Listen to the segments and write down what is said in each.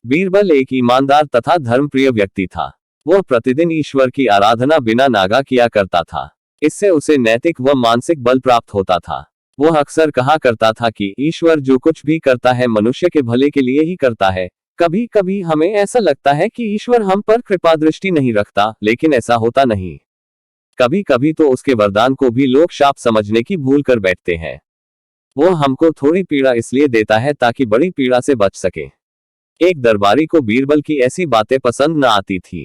बीरबल एक ईमानदार तथा धर्मप्रिय व्यक्ति था। वह प्रतिदिन ईश्वर की आराधना बिना नागा किया करता था। इससे उसे नैतिक व मानसिक बल प्राप्त होता था। वह अक्सर कहा करता था कि ईश्वर जो कुछ भी करता है मनुष्य के भले के लिए ही करता है। कभी कभी हमें ऐसा लगता है कि ईश्वर हम पर कृपा दृष्टि नहीं रखता, लेकिन ऐसा होता नहीं। कभी कभी तो उसके वरदान को भी लोग शाप समझने की भूल कर बैठते हैं। वो हमको थोड़ी पीड़ा इसलिए देता है ताकि बड़ी पीड़ा से बच सके। एक दरबारी को बीरबल की ऐसी बातें पसंद न आती थी।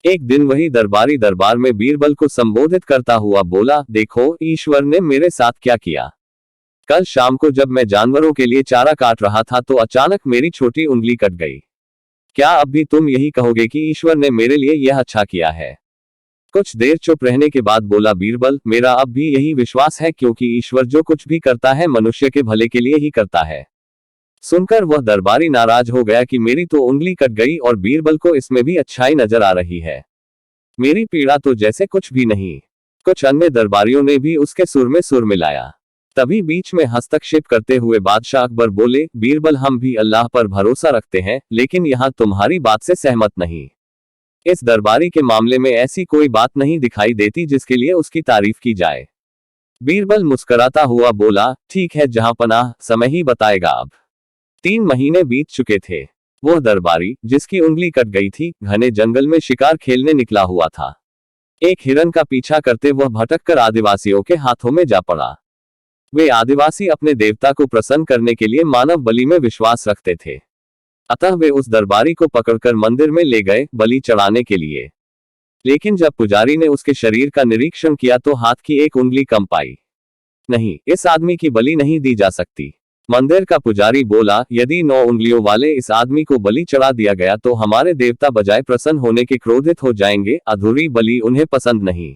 एक दिन वही दरबारी दरबार में बीरबल को संबोधित करता हुआ बोला, देखो ईश्वर ने मेरे साथ क्या किया। कल शाम को जब मैं जानवरों के लिए चारा काट रहा था तो अचानक मेरी छोटी उंगली कट गई। क्या अब भी तुम यही कहोगे कि ईश्वर ने मेरे लिए यह अच्छा किया है? कुछ देर चुप रहने के बाद बोला बीरबल, मेरा अब भी यही विश्वास है, क्योंकि ईश्वर जो कुछ भी करता है मनुष्य के भले के लिए ही करता है। सुनकर वह दरबारी नाराज हो गया कि मेरी तो उंगली कट गई और बीरबल को इसमें भी अच्छाई नजर आ रही है। मेरी पीड़ा तो जैसे कुछ भी नहीं। कुछ अन्य दरबारियों ने भी उसके सुर में सुर मिलाया। तभी बीच में हस्तक्षेप करते हुए बादशाह अकबर बोले, बीरबल हम भी अल्लाह पर भरोसा रखते हैं, लेकिन यहाँ तुम्हारी बात से सहमत नहीं। इस दरबारी के मामले में ऐसी कोई बात नहीं दिखाई देती जिसके लिए उसकी तारीफ की जाए। बीरबल मुस्कुराता हुआ बोला, ठीक है जहांपनाह, समय ही बताएगा। अब 3 महीने बीत चुके थे। वह दरबारी जिसकी उंगली कट गई थी, घने जंगल में शिकार खेलने निकला हुआ था। एक हिरन का पीछा करते वह भटककर आदिवासियों के हाथों में जा पड़ा। वे आदिवासी अपने देवता को प्रसन्न करने के लिए मानव बलि में विश्वास रखते थे। अतः वे उस दरबारी को पकड़कर मंदिर में ले गए बलि चढ़ाने के लिए। लेकिन जब पुजारी ने उसके शरीर का निरीक्षण किया तो हाथ की एक उंगली कम पाई। नहीं, इस आदमी की बलि नहीं दी जा सकती। मंदिर का पुजारी बोला, यदि 9 उंगलियों वाले इस आदमी को बलि चढ़ा दिया गया तो हमारे देवता बजाय प्रसन्न होने के क्रोधित हो जाएंगे। अधूरी बलि उन्हें पसंद नहीं।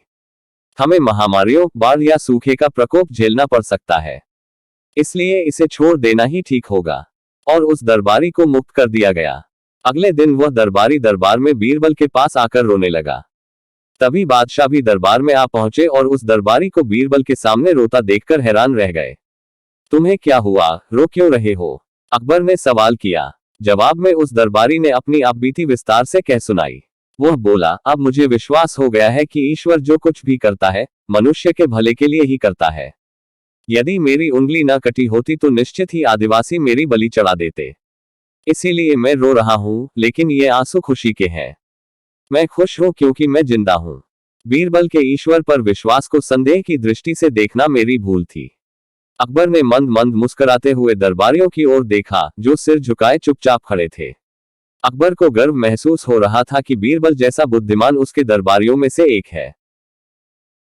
हमें महामारियों, बाढ़ या सूखे का प्रकोप झेलना पड़ सकता है। इसलिए इसे छोड़ देना ही ठीक होगा। और उस दरबारी को मुक्त कर दिया गया। अगले दिन वह दरबारी दरबार में बीरबल के पास आकर रोने लगा। तभी बादशाह भी दरबार में आ पहुंचे और उस दरबारी को बीरबल के सामने रोता देखकर हैरान रह गए। तुम्हें क्या हुआ, रो क्यों रहे हो? अकबर ने सवाल किया। जवाब में उस दरबारी ने अपनी आपबीती विस्तार से कह सुनाई। वह बोला, अब मुझे विश्वास हो गया है कि ईश्वर जो कुछ भी करता है मनुष्य के भले के लिए ही करता है। यदि मेरी उंगली न कटी होती तो निश्चित ही आदिवासी मेरी बलि चढ़ा देते। इसीलिए मैं रो रहा हूं, लेकिन ये आंसू खुशी के हैं। मैं खुश हूं क्योंकि मैं जिंदा हूं। बीरबल के ईश्वर पर विश्वास को संदेह की दृष्टि से देखना मेरी भूल थी। अकबर ने मंद मंद मुस्कुराते हुए दरबारियों की ओर देखा जो सिर झुकाए चुपचाप खड़े थे। अकबर को गर्व महसूस हो रहा था कि बीरबल जैसा बुद्धिमान उसके दरबारियों में से एक है।